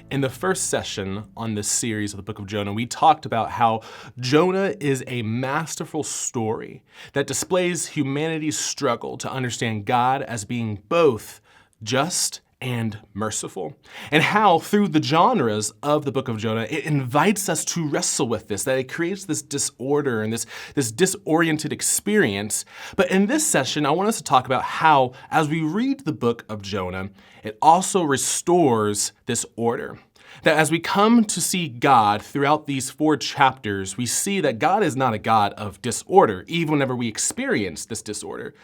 In the first session on this series of the book of Jonah, we talked about how Jonah is a masterful story that displays humanity's struggle to understand God as being both just and merciful, and how through the genres of the book of Jonah, it invites us to wrestle with this, that it creates this disorder and this disoriented experience. But in this session, I want us to talk about how, as we read the book of Jonah, it also restores this order. That as we come to see God throughout these 4 chapters, we see that God is not a God of disorder, even whenever we experience this disorder,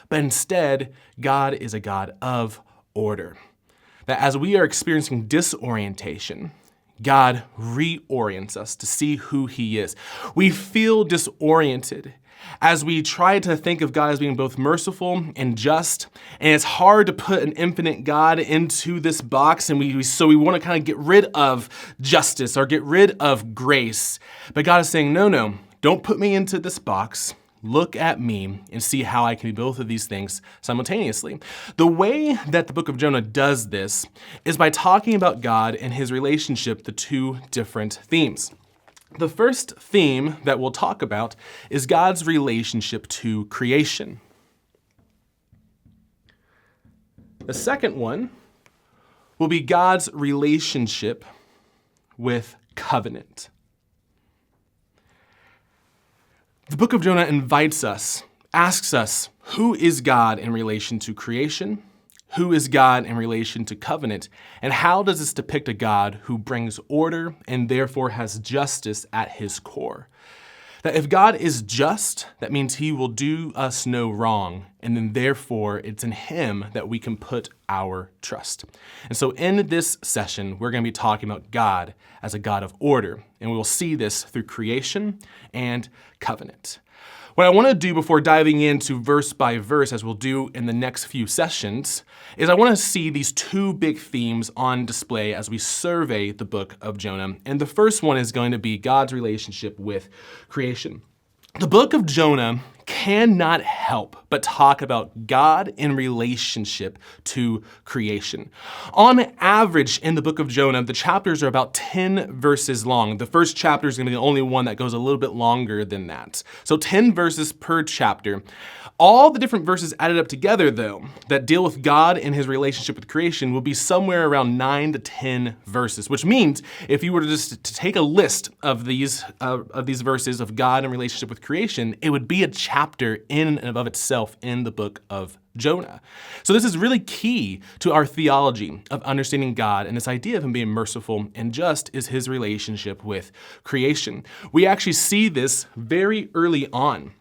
but instead, God is a God of order. That as we are experiencing disorientation, God reorients us to see who He is. We feel disoriented as we try to think of God as being both merciful and just, and it's hard to put an infinite God into this box, and so we want to kind of get rid of justice or get rid of grace. But God is saying, no, don't put me into this box. Look at me and see how I can be both of these things simultaneously. The way that the book of Jonah does this is by talking about God and His relationship to 2 different themes. The first theme that we'll talk about is God's relationship to creation. The second one will be God's relationship with covenant. The book of Jonah invites us, asks us, who is God in relation to creation? Who is God in relation to covenant? And how does this depict a God who brings order and therefore has justice at His core? That if God is just, that means He will do us no wrong, and then therefore it's in Him that we can put our trust. And so in this session, we're going to be talking about God as a God of order, and we will see this through creation and covenant. What I want to do before diving into verse by verse, as we'll do in the next few sessions, is I want to see these 2 big themes on display as we survey the book of Jonah. And the first one is going to be God's relationship with creation. The book of Jonah cannot help but talk about God in relationship to creation. On average, in the book of Jonah, the chapters are about 10 verses long. The first chapter is going to be the only one that goes a little bit longer than that. So 10 verses per chapter. All the different verses added up together, though, that deal with God and His relationship with creation will be somewhere around 9 to 10 verses, which means if you were to just to take a list of these verses of God and relationship with creation, it would be a chapter in and of itself in the book of Jonah. So this is really key to our theology of understanding God, and this idea of Him being merciful and just is His relationship with creation. We actually see this very early on,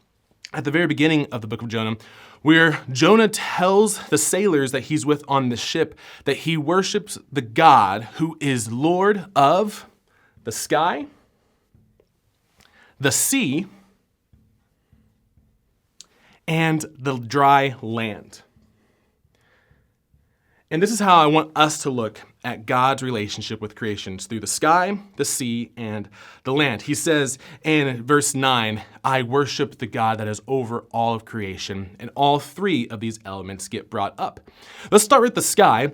at the very beginning of the book of Jonah, where Jonah tells the sailors that he's with on the ship that he worships the God who is Lord of the sky, the sea, and the dry land. And this is how I want us to look at God's relationship with creations through the sky, the sea, and the land. He says in verse 9, I worship the God that is over all of creation, and all 3 of these elements get brought up. Let's start with the sky.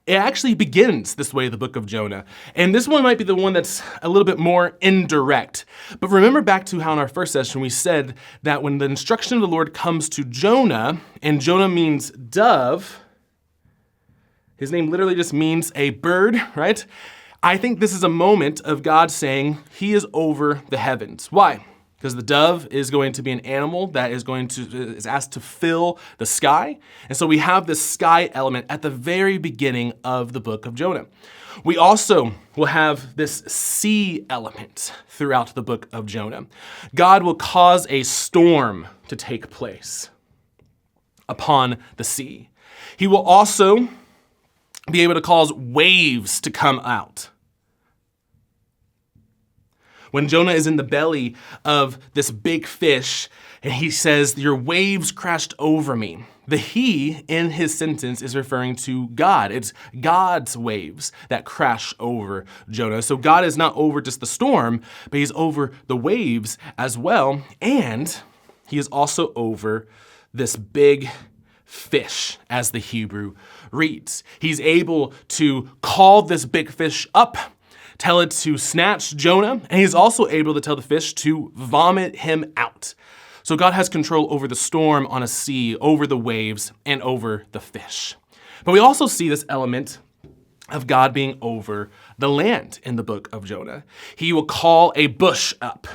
It actually begins this way, the book of Jonah. And this one might be the one that's a little bit more indirect. But remember back to how in our first session we said that when the instruction of the Lord comes to Jonah, and Jonah means dove, his name literally just means a bird, right? I think this is a moment of God saying He is over the heavens. Why? Because the dove is going to be an animal that is asked to fill the sky. And so we have this sky element at the very beginning of the book of Jonah. We also will have this sea element throughout the book of Jonah. God will cause a storm to take place upon the sea. He will also be able to cause waves to come out. When Jonah is in the belly of this big fish, and he says, your waves crashed over me. The he in his sentence is referring to God. It's God's waves that crash over Jonah. So God is not over just the storm, but He's over the waves as well. And He is also over this big fish, as the Hebrew reads. He's able to call this big fish up, tell it to snatch Jonah, and he's also able to tell the fish to vomit him out. So God has control over the storm on a sea, over the waves, and over the fish. But we also see this element of God being over the land in the book of Jonah. He will call a bush up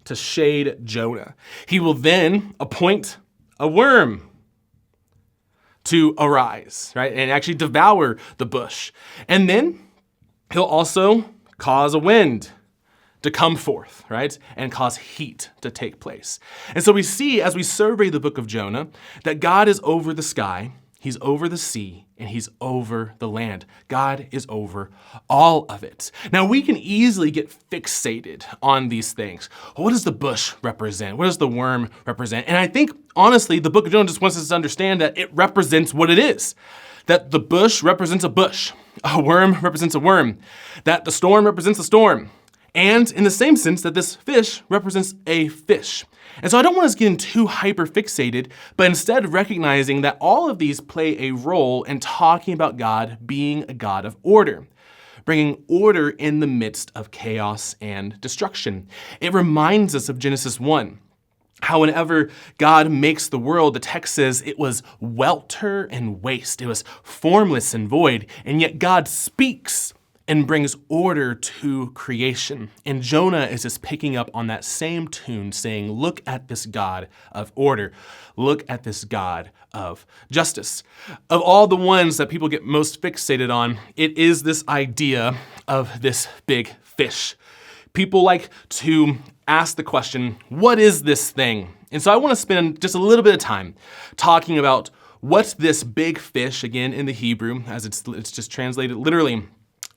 to shade Jonah. He will then appoint a worm to arise, right, and actually devour the bush. And then he'll also cause a wind to come forth, right, and cause heat to take place. And so we see, as we survey the book of Jonah, that God is over the sky, he's over the sea, and he's over the land. God is over all of it. Now, we can easily get fixated on these things. What does the bush represent? What does the worm represent? And I think, honestly, the book of Jonah just wants us to understand that it represents what it is. That the bush represents a worm represents a worm, that the storm represents a storm, and in the same sense that this fish represents a fish. And so I don't want us getting too hyper fixated, but instead recognizing that all of these play a role in talking about God being a God of order, bringing order in the midst of chaos and destruction. It reminds us of Genesis 1. How whenever God makes the world, the text says it was welter and waste. It was formless and void, and yet God speaks and brings order to creation. And Jonah is just picking up on that same tune, saying, look at this God of order. Look at this God of justice. Of all the ones that people get most fixated on, it is this idea of this big fish. People like to ask the question, what is this thing? And so I want to spend just a little bit of time talking about what's this big fish, again in the Hebrew, as it's just translated literally,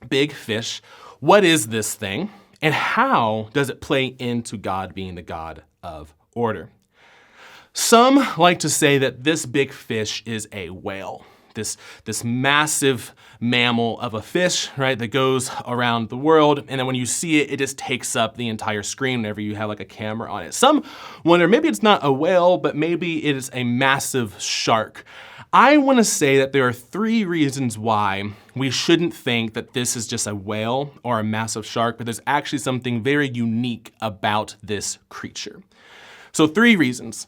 big fish. What is this thing? And how does it play into God being the God of order? Some like to say that this big fish is a whale. This massive mammal of a fish, right, that goes around the world. And then when you see it, it just takes up the entire screen whenever you have like a camera on it. Some wonder maybe it's not a whale, but maybe it is a massive shark. I want to say that there are 3 reasons why we shouldn't think that this is just a whale or a massive shark, but there's actually something very unique about this creature. So 3 reasons.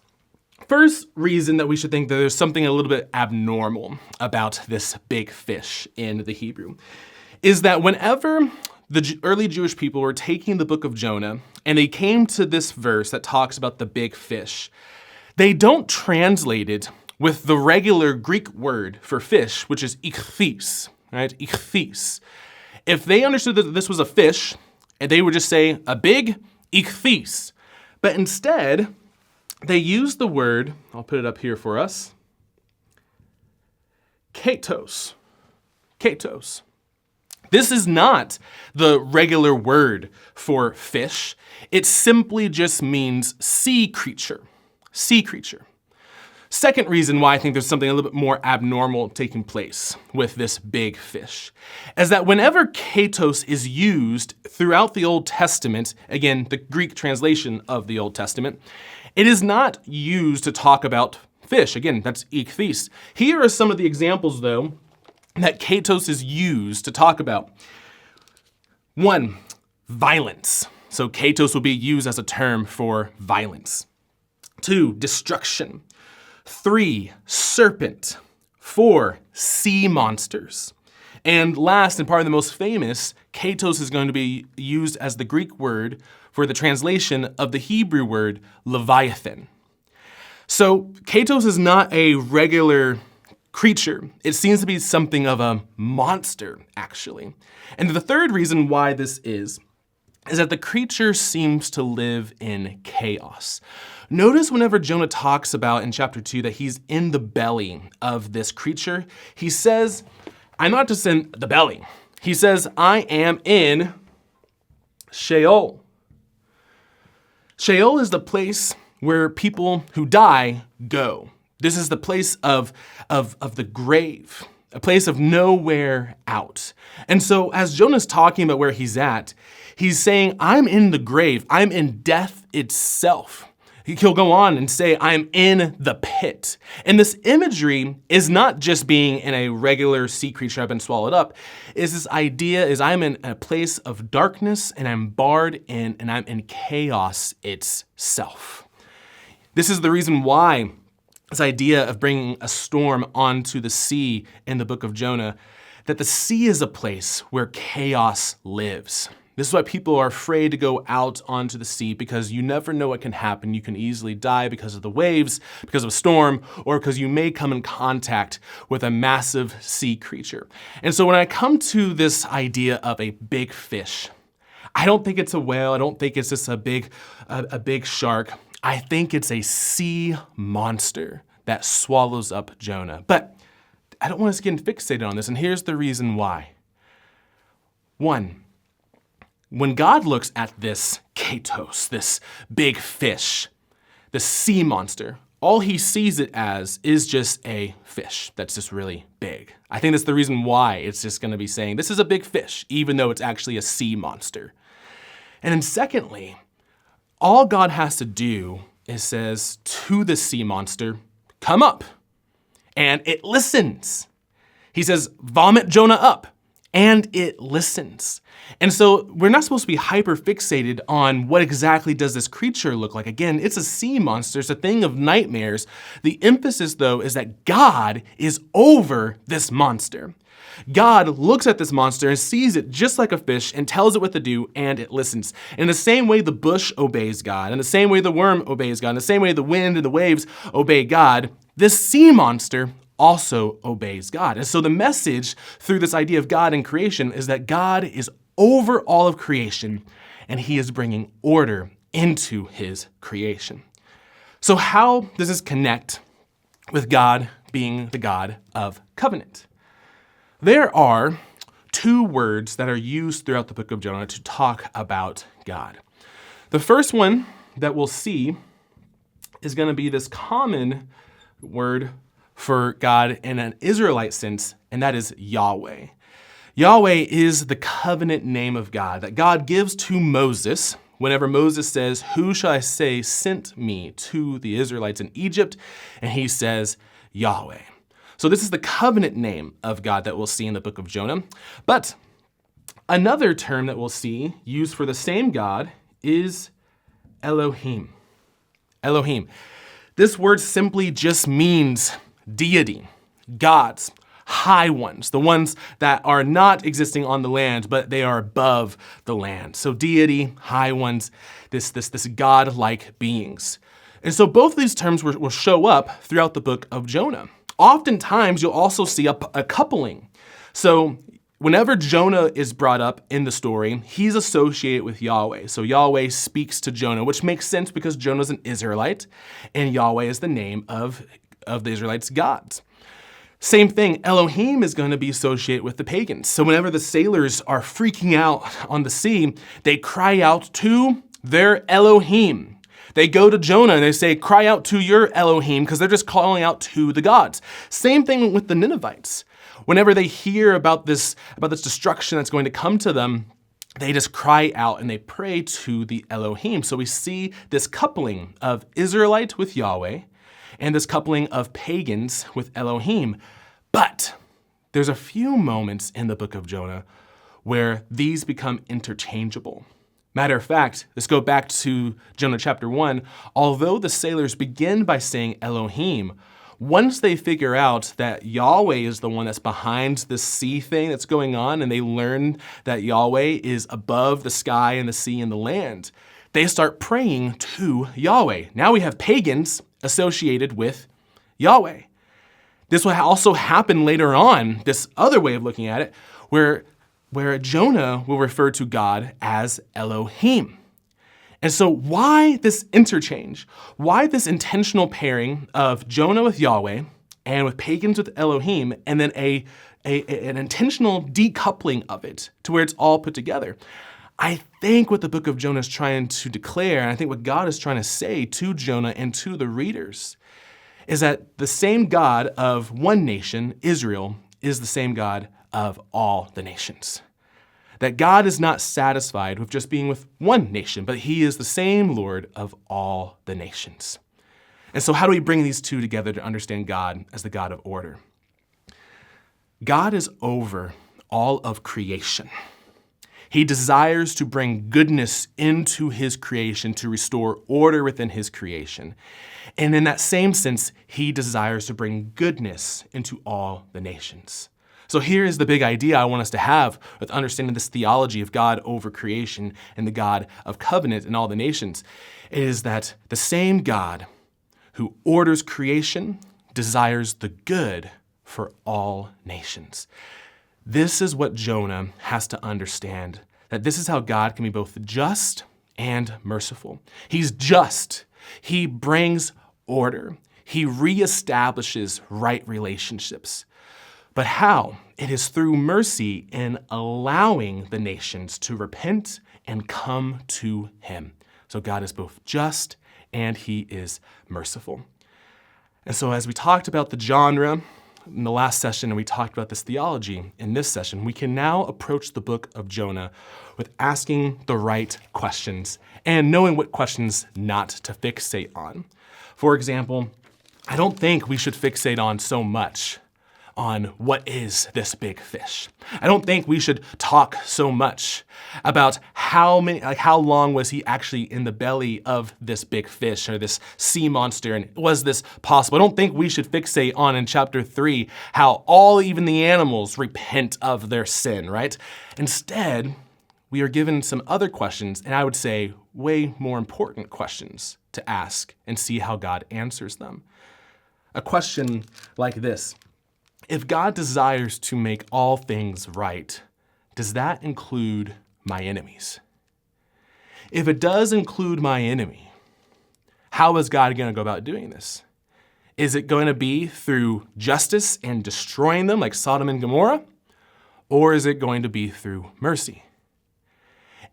First reason that we should think that there's something a little bit abnormal about this big fish in the Hebrew is that whenever the early Jewish people were taking the book of Jonah and they came to this verse that talks about the big fish, they don't translate it with the regular Greek word for fish, which is ichthys, right? Ichthys. If they understood that this was a fish, they would just say a big ichthys. But instead, they use the word, I'll put it up here for us, katos. Katos. This is not the regular word for fish. It simply just means sea creature. Sea creature. Second reason why I think there's something a little bit more abnormal taking place with this big fish is that whenever katos is used throughout the Old Testament, again, the Greek translation of the Old Testament, it is not used to talk about fish. Again, that's ichthys. Here are some of the examples, though, that katos is used to talk about. 1, violence. So katos will be used as a term for violence. 2, destruction. 3, serpent. 4, sea monsters. And last, and probably the most famous, katos is going to be used as the Greek word for the translation of the Hebrew word leviathan. So katos is not a regular creature. It seems to be something of a monster, actually. And the third reason why this is that the creature seems to live in chaos. Notice whenever Jonah talks about in chapter 2 that he's in the belly of this creature, he says, I'm not just in the belly. He says, I am in Sheol. Sheol is the place where people who die go. This is the place of the grave, a place of nowhere out. And so as Jonah's talking about where he's at, he's saying, I'm in the grave. I'm in death itself. He'll go on and say, I'm in the pit. And this imagery is not just being in a regular sea creature I've been swallowed up. Is this idea is I'm in a place of darkness and I'm barred in and I'm in chaos itself. This is the reason why this idea of bringing a storm onto the sea in the book of Jonah, that the sea is a place where chaos lives. This is why people are afraid to go out onto the sea, because you never know what can happen. You can easily die because of the waves, because of a storm, or because you may come in contact with a massive sea creature. And so when I come to this idea of a big fish, I don't think it's a whale. I don't think it's just a big shark. I think it's a sea monster that swallows up Jonah. But I don't want us to get fixated on this, and here's the reason why. One, when God looks at this katos, this big fish, the sea monster, all he sees it as is just a fish that's just really big. I think that's the reason why it's just going to be saying this is a big fish, even though it's actually a sea monster. And then secondly, all God has to do is says to the sea monster, come up. And it listens. He says, vomit Jonah up. And it listens. And so we're not supposed to be hyper fixated on what exactly does this creature look like. Again, it's a sea monster. It's a thing of nightmares. The emphasis, though, is that God is over this monster. God looks at this monster and sees it just like a fish and tells it what to do, and it listens. In the same way the bush obeys God, in the same way the worm obeys God, in the same way the wind and the waves obey God, this sea monster also obeys God. And so the message through this idea of God and creation is that God is over all of creation, and he is bringing order into his creation. So how does this connect with God being the God of covenant? There are two words that are used throughout the book of Jonah to talk about God. The first one that we'll see is going to be this common word for God in an Israelite sense, and that is Yahweh. Yahweh is the covenant name of God that God gives to Moses whenever Moses says, who shall I say sent me to the Israelites in Egypt? And he says, Yahweh. So this is the covenant name of God that we'll see in the book of Jonah. But another term that we'll see used for the same God is Elohim. Elohim. This word simply just means deity, gods, high ones, the ones that are not existing on the land, but they are above the land. So deity, high ones, this God-like beings. And so both of these terms will show up throughout the book of Jonah. Oftentimes, you'll also see a coupling. So whenever Jonah is brought up in the story, he's associated with Yahweh. So Yahweh speaks to Jonah, which makes sense because Jonah's an Israelite, and Yahweh is the name of the Israelites' gods. Same thing, Elohim is going to be associated with the pagans. So whenever the sailors are freaking out on the sea, they cry out to their Elohim. They go to Jonah and they say, cry out to your Elohim, because they're just calling out to the gods. Same thing with the Ninevites. Whenever they hear about this destruction that's going to come to them, they just cry out and they pray to the Elohim. So we see this coupling of Israelite with Yahweh and this coupling of pagans with Elohim. But there's a few moments in the book of Jonah where these become interchangeable. Matter of fact, let's go back to Jonah chapter 1. Although the sailors begin by saying Elohim, once they figure out that Yahweh is the one that's behind this sea thing that's going on, and they learn that Yahweh is above the sky and the sea and the land, they start praying to Yahweh. Now we have pagans associated with Yahweh. This will also happen later on, this other way of looking at it, where Jonah will refer to God as Elohim. And so why this interchange? Why this intentional pairing of Jonah with Yahweh and with pagans with Elohim, and then an intentional decoupling of it to where it's all put together? I think what the book of Jonah is trying to declare, and I think what God is trying to say to Jonah and to the readers, is that the same God of one nation, Israel, is the same God of all the nations. that God is not satisfied with just being with one nation, but he is the same Lord of all the nations. And so how do we bring these two together to understand God as the God of order? God is over all of creation. He desires to bring goodness into his creation, to restore order within his creation. And in that same sense, he desires to bring goodness into all the nations. So here is the big idea I want us to have with understanding this theology of God over creation and the God of covenant in all the nations, is that the same God who orders creation desires the good for all nations. This is what Jonah has to understand, that this is how God can be both just and merciful. He's just. He brings order. He reestablishes right relationships. But how? It is through mercy in allowing the nations to repent and come to him. So God is both just and he is merciful. And so as we talked about the genre in the last session and we talked about this theology in this session, we can now approach the book of Jonah with asking the right questions and knowing what questions not to fixate on. For example, I don't think we should fixate on so much on what is this big fish. I don't think we should talk so much about how long was he actually in the belly of this big fish or this sea monster, and was this possible? I don't think we should fixate on in chapter 3 how even the animals repent of their sin, right? Instead, we are given some other questions, and I would say way more important questions to ask and see how God answers them. A question like this: if God desires to make all things right, does that include my enemies? If it does include my enemy, how is God going to go about doing this? Is it going to be through justice and destroying them like Sodom and Gomorrah? Or is it going to be through mercy?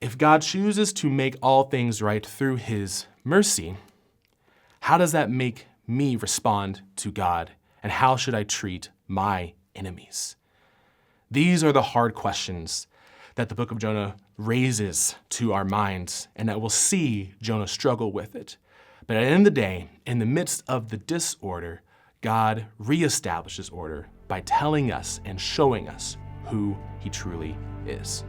If God chooses to make all things right through his mercy, how does that make me respond to God? And how should I treat my enemies? These are the hard questions that the book of Jonah raises to our minds, and that we'll see Jonah struggle with it. But at the end of the day, in the midst of the disorder, God reestablishes order by telling us and showing us who he truly is.